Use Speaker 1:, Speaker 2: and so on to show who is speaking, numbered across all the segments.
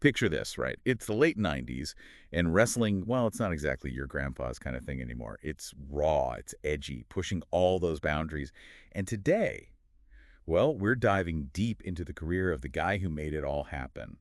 Speaker 1: Picture this, right? It's the late 90s, and wrestling, well, it's not exactly your grandpa's kind of thing anymore. It's raw, it's edgy, pushing all those boundaries. And today, well, we're diving deep into the career of the guy who made it all happen.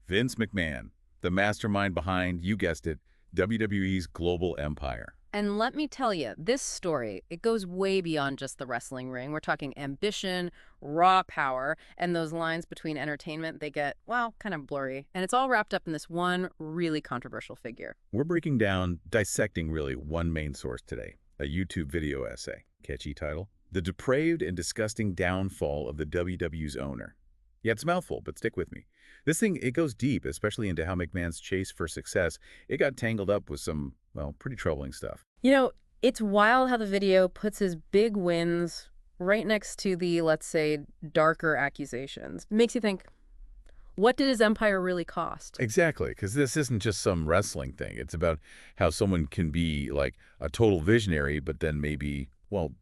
Speaker 1: Vince McMahon, the mastermind behind, you guessed it, WWE's global empire.
Speaker 2: And let me tell you, this story, it goes way beyond just the wrestling ring. We're talking ambition, raw power, and those lines between entertainment, they get, well, kind of blurry. And it's all wrapped up in this one really controversial figure.
Speaker 1: We're breaking down, dissecting really one main source today, a YouTube video essay. Catchy title. The Depraved and Disgusting Downfall of the WWE's Owner. Yeah, it's a mouthful, but stick with me. This thing, it goes deep, especially into how McMahon's chase for success, it got tangled up with some, well, pretty troubling stuff.
Speaker 2: You know, it's wild how the video puts his big wins right next to the, let's say, darker accusations. Makes you think, what did his empire really cost?
Speaker 1: Exactly, because this isn't just some wrestling thing. It's about how someone can be like a total visionary, but then maybe, well,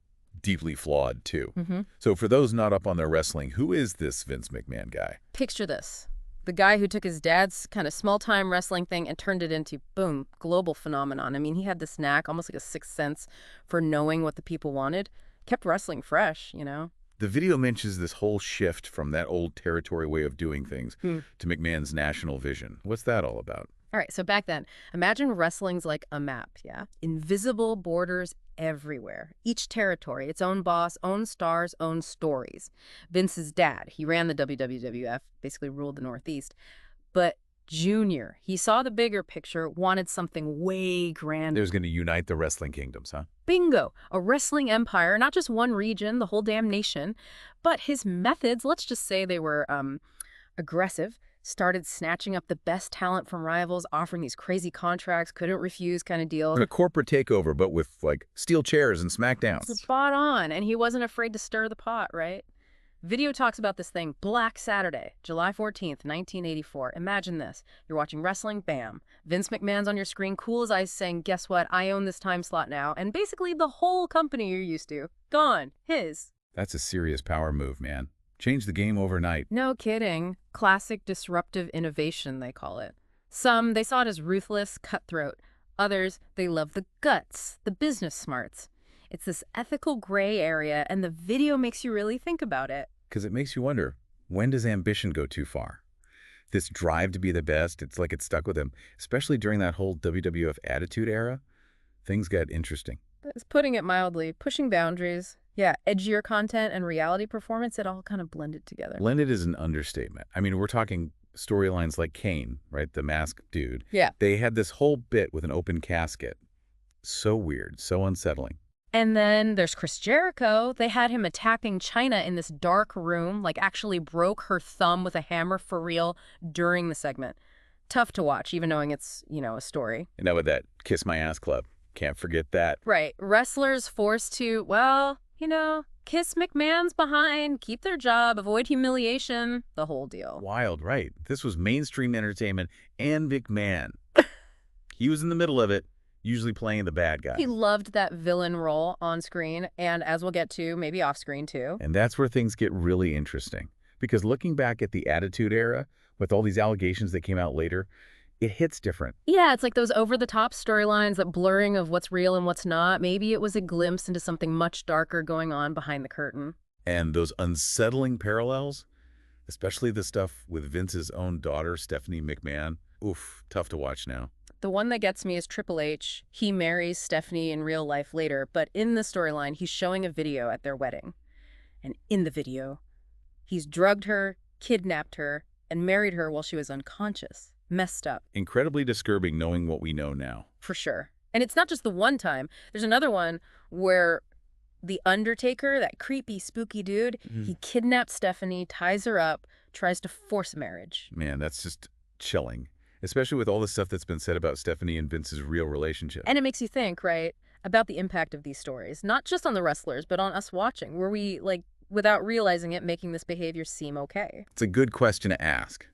Speaker 1: deeply flawed too. So for those not up on their wrestling, who is this Vince McMahon guy?
Speaker 2: Picture this. The guy who took his dad's kind of small-time wrestling thing and turned it into, boom, global phenomenon. I mean, he had this knack, almost like a sixth sense, for knowing what the people wanted. Kept wrestling fresh, you know?
Speaker 1: The video mentions this whole shift from that old territory way of doing things
Speaker 2: Hmm.
Speaker 1: to McMahon's national vision. What's that all about?
Speaker 2: All right, so back then, imagine wrestling's like a map, yeah? Invisible borders everywhere. Each territory, its own boss, own stars, own stories. Vince's dad, he ran the WWF, basically ruled the Northeast. But Junior, he saw the bigger picture, wanted something way grander.
Speaker 1: There's going to unite the wrestling kingdoms, huh?
Speaker 2: Bingo! A wrestling empire, not just one region, the whole damn nation. But his methods, let's just say they were aggressive, started snatching up the best talent from rivals, offering these crazy contracts, couldn't refuse kind of deals.
Speaker 1: A corporate takeover, but with, like, steel chairs and smackdowns.
Speaker 2: Spot on. And he wasn't afraid to stir the pot, right? Video talks about this thing, Black Saturday, July 14th, 1984. Imagine this. You're watching wrestling, bam. Vince McMahon's on your screen, cool as ice, saying, guess what? I own this time slot now. And basically the whole company you're used to, gone. His.
Speaker 1: That's a serious power move, man. Change the game overnight.
Speaker 2: No kidding. Classic disruptive innovation, they call it. Some, they saw it as ruthless, cutthroat. Others, they love the guts, the business smarts. It's this ethical gray area, and the video makes you really think about it.
Speaker 1: Because it makes you wonder, when does ambition go too far? This drive to be the best, it's like it stuck with him, especially during that whole WWF Attitude Era. Things got interesting.
Speaker 2: That's putting it mildly. Pushing boundaries. Yeah, edgier content and reality performance, it all kind of blended together.
Speaker 1: Blended is an understatement. I mean, we're talking storylines like Kane, right? The masked dude.
Speaker 2: Yeah.
Speaker 1: They had this whole bit with an open casket. So weird, so unsettling.
Speaker 2: And then there's Chris Jericho. They had him attacking China in this dark room, like actually broke her thumb with a hammer for real during the segment. Tough to watch, even knowing it's, a story.
Speaker 1: And now with that Kiss My Ass Club, can't forget that.
Speaker 2: Right. Wrestlers forced to, well, kiss McMahon's behind, keep their job, avoid humiliation, the whole deal.
Speaker 1: Wild, right? This was mainstream entertainment and McMahon. He was in the middle of it, usually playing the bad guy.
Speaker 2: He loved that villain role on screen, and as we'll get to, maybe off screen too.
Speaker 1: And that's where things get really interesting. Because looking back at the Attitude Era, with all these allegations that came out later, it hits different.
Speaker 2: Yeah, it's like those over-the-top storylines, that blurring of what's real and what's not. Maybe it was a glimpse into something much darker going on behind the curtain.
Speaker 1: And those unsettling parallels, especially the stuff with Vince's own daughter, Stephanie McMahon, oof, tough to watch now.
Speaker 2: The one that gets me is Triple H. He marries Stephanie in real life later, but in the storyline, he's showing a video at their wedding. And in the video, he's drugged her, kidnapped her, and married her while she was unconscious. Messed up.
Speaker 1: Incredibly disturbing knowing what we know now.
Speaker 2: For sure. And it's not just the one time. There's another one where the Undertaker, that creepy, spooky dude, he kidnaps Stephanie, ties her up, tries to force a marriage.
Speaker 1: Man, that's just chilling. Especially with all the stuff that's been said about Stephanie and Vince's real relationship.
Speaker 2: And it makes you think, right, about the impact of these stories. Not just on the wrestlers, but on us watching. Were we, without realizing it, making this behavior seem okay?
Speaker 1: It's a good question to ask.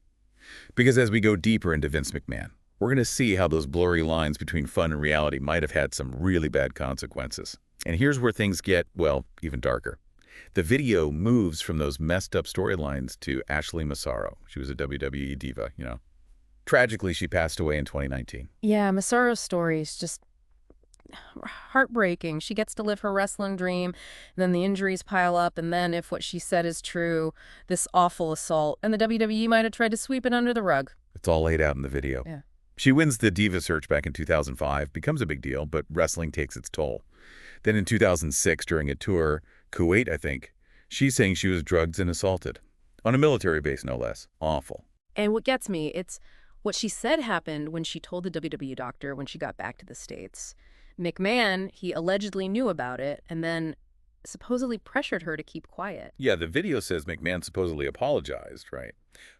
Speaker 1: Because as we go deeper into Vince McMahon, we're going to see how those blurry lines between fun and reality might have had some really bad consequences. And here's where things get, well, even darker. The video moves from those messed up storylines to Ashley Massaro. She was a WWE diva, Tragically, she passed away in 2019.
Speaker 2: Yeah, Masoro's story is just heartbreaking. She gets to live her wrestling dream, then the injuries pile up, and then if what she said is true, this awful assault, and the WWE might have tried to sweep it under the rug.
Speaker 1: It's all laid out in the video.
Speaker 2: Yeah.
Speaker 1: She wins the Diva search back in 2005, becomes a big deal, but wrestling takes its toll. Then in 2006, during a tour, Kuwait, I think, she's saying she was drugged and assaulted. On a military base, no less. Awful.
Speaker 2: And what gets me, it's what she said happened when she told the WWE doctor when she got back to the States. McMahon, he allegedly knew about it and then supposedly pressured her to keep quiet.
Speaker 1: Yeah, the video says McMahon supposedly apologized, right?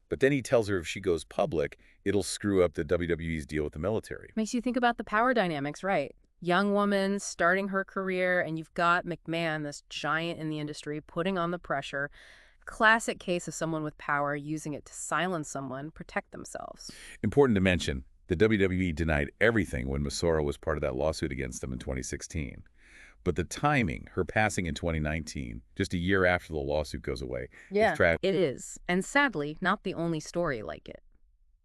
Speaker 1: But then he tells her if she goes public, it'll screw up the WWE's deal with the military.
Speaker 2: Makes you think about the power dynamics, right? Young woman starting her career, and you've got McMahon, this giant in the industry, putting on the pressure. Classic case of someone with power using it to silence someone, protect themselves.
Speaker 1: Important to mention, the WWE denied everything when Masoro was part of that lawsuit against them in 2016. But the timing, her passing in 2019, just a year after the lawsuit goes away,
Speaker 2: Yeah,
Speaker 1: is tragic.
Speaker 2: it is. And sadly, not the only story like it.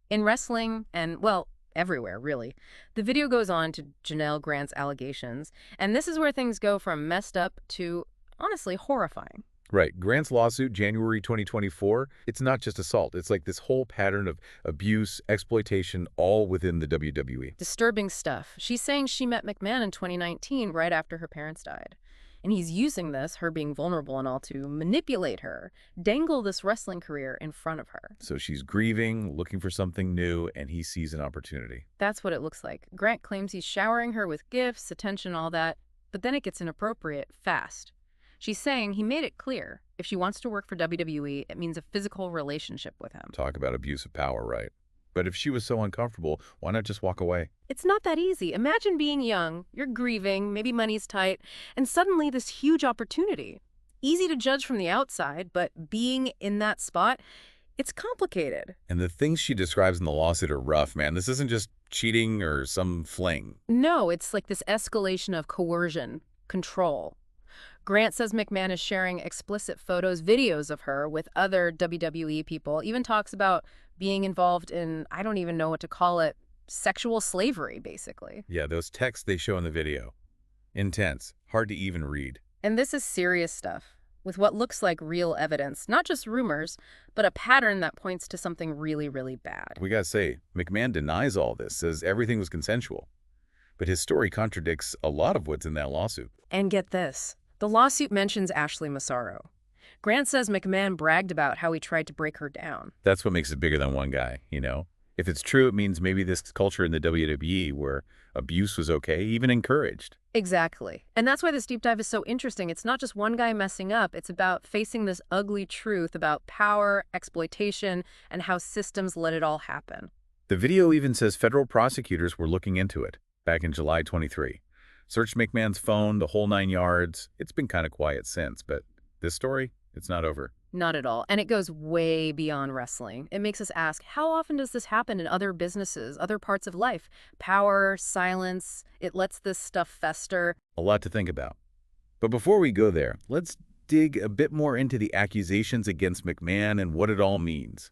Speaker 2: In wrestling, and, well, everywhere, really, the video goes on to Janelle Grant's allegations, and this is where things go from messed up to, honestly, horrifying.
Speaker 1: Right. Grant's lawsuit, January 2024, it's not just assault. It's like this whole pattern of abuse, exploitation, all within the WWE.
Speaker 2: Disturbing stuff. She's saying she met McMahon in 2019, right after her parents died. And he's using this, her being vulnerable and all, to manipulate her, dangle this wrestling career in front of her.
Speaker 1: So she's grieving, looking for something new, and he sees an opportunity.
Speaker 2: That's what it looks like. Grant claims he's showering her with gifts, attention, all that, but then it gets inappropriate fast. She's saying he made it clear if she wants to work for WWE, it means a physical relationship with him.
Speaker 1: Talk about abuse of power, right? But if she was so uncomfortable, why not just walk away?
Speaker 2: It's not that easy. Imagine being young, you're grieving, maybe money's tight, and suddenly this huge opportunity. Easy to judge from the outside, but being in that spot, it's complicated.
Speaker 1: And the things she describes in the lawsuit are rough, man. This isn't just cheating or some fling.
Speaker 2: No, it's like this escalation of coercion, control. Grant says McMahon is sharing explicit photos, videos of her with other WWE people, even talks about being involved in, I don't even know what to call it, sexual slavery, basically.
Speaker 1: Yeah, those texts they show in the video. Intense, hard to even read.
Speaker 2: And this is serious stuff, with what looks like real evidence, not just rumors, but a pattern that points to something really, really bad.
Speaker 1: We gotta say, McMahon denies all this, says everything was consensual. But his story contradicts a lot of what's in that lawsuit.
Speaker 2: And get this. The lawsuit mentions Ashley Masoro. Grant says McMahon bragged about how he tried to break her down.
Speaker 1: That's what makes it bigger than one guy, you know? If it's true, it means maybe this culture in the WWE where abuse was okay, even encouraged.
Speaker 2: Exactly. And that's why this deep dive is so interesting. It's not just one guy messing up. It's about facing this ugly truth about power, exploitation, and how systems let it all happen.
Speaker 1: The video even says federal prosecutors were looking into it back in July 23. Searched McMahon's phone, the whole 9 yards. It's been kind of quiet since, but this story, it's not over.
Speaker 2: Not at all. And it goes way beyond wrestling. It makes us ask, how often does this happen in other businesses, other parts of life? Power, silence, it lets this stuff fester.
Speaker 1: A lot to think about. But before we go there, let's dig a bit more into the accusations against McMahon and what it all means.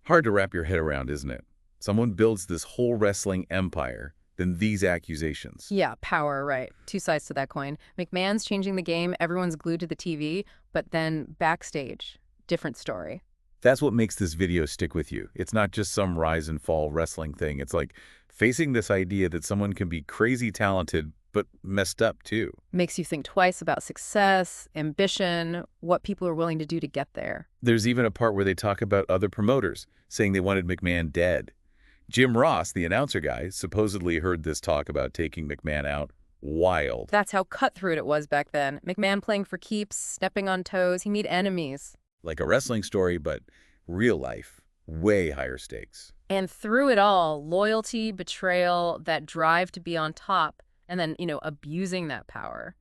Speaker 1: Hard to wrap your head around, isn't it? Someone builds this whole wrestling empire, then these accusations.
Speaker 2: Yeah, power, right. Two sides to that coin. McMahon's changing the game, everyone's glued to the TV, but then backstage, different story.
Speaker 1: That's what makes this video stick with you. It's not just some rise and fall wrestling thing. It's like facing this idea that someone can be crazy talented, but messed up too.
Speaker 2: Makes you think twice about success, ambition, what people are willing to do to get there.
Speaker 1: There's even a part where they talk about other promoters, saying they wanted McMahon dead. Jim Ross, the announcer guy, supposedly heard this talk about taking McMahon out. Wild.
Speaker 2: That's how cutthroat it was back then. McMahon playing for keeps, stepping on toes, he made enemies.
Speaker 1: Like a wrestling story, but real life. Way higher stakes.
Speaker 2: And through it all, loyalty, betrayal, that drive to be on top, and then, abusing that power.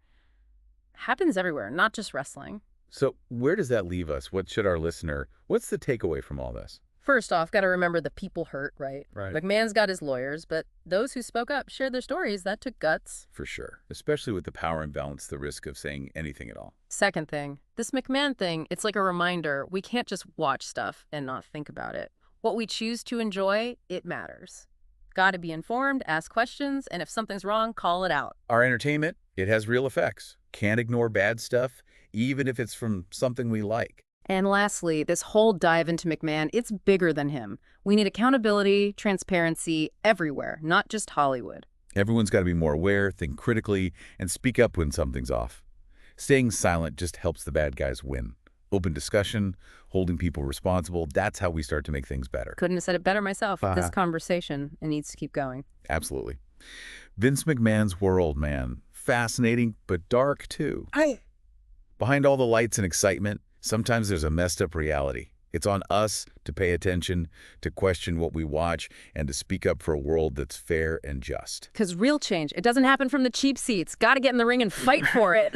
Speaker 2: Happens everywhere, not just wrestling.
Speaker 1: So where does that leave us? What's the takeaway from all this?
Speaker 2: First off, got to remember the people hurt, right?
Speaker 1: Right.
Speaker 2: McMahon's got his lawyers, but those who spoke up shared their stories. That took guts.
Speaker 1: For sure. Especially with the power imbalance, the risk of saying anything at all.
Speaker 2: Second thing, this McMahon thing, it's like a reminder. We can't just watch stuff and not think about it. What we choose to enjoy, it matters. Got to be informed, ask questions, and if something's wrong, call it out.
Speaker 1: Our entertainment, it has real effects. Can't ignore bad stuff, even if it's from something we like.
Speaker 2: And lastly, this whole dive into McMahon, it's bigger than him. We need accountability, transparency everywhere, not just Hollywood.
Speaker 1: Everyone's got to be more aware, think critically, and speak up when something's off. Staying silent just helps the bad guys win. Open discussion, holding people responsible, that's how we start to make things better.
Speaker 2: Couldn't have said it better myself.
Speaker 1: Uh-huh.
Speaker 2: This conversation, it needs to keep going.
Speaker 1: Absolutely. Vince McMahon's world, man. Fascinating, but dark, too. Behind all the lights and excitement, sometimes there's a messed up reality. It's on us to pay attention, to question what we watch, and to speak up for a world that's fair and just.
Speaker 2: Because real change, it doesn't happen from the cheap seats. Got to get in the ring and fight for it.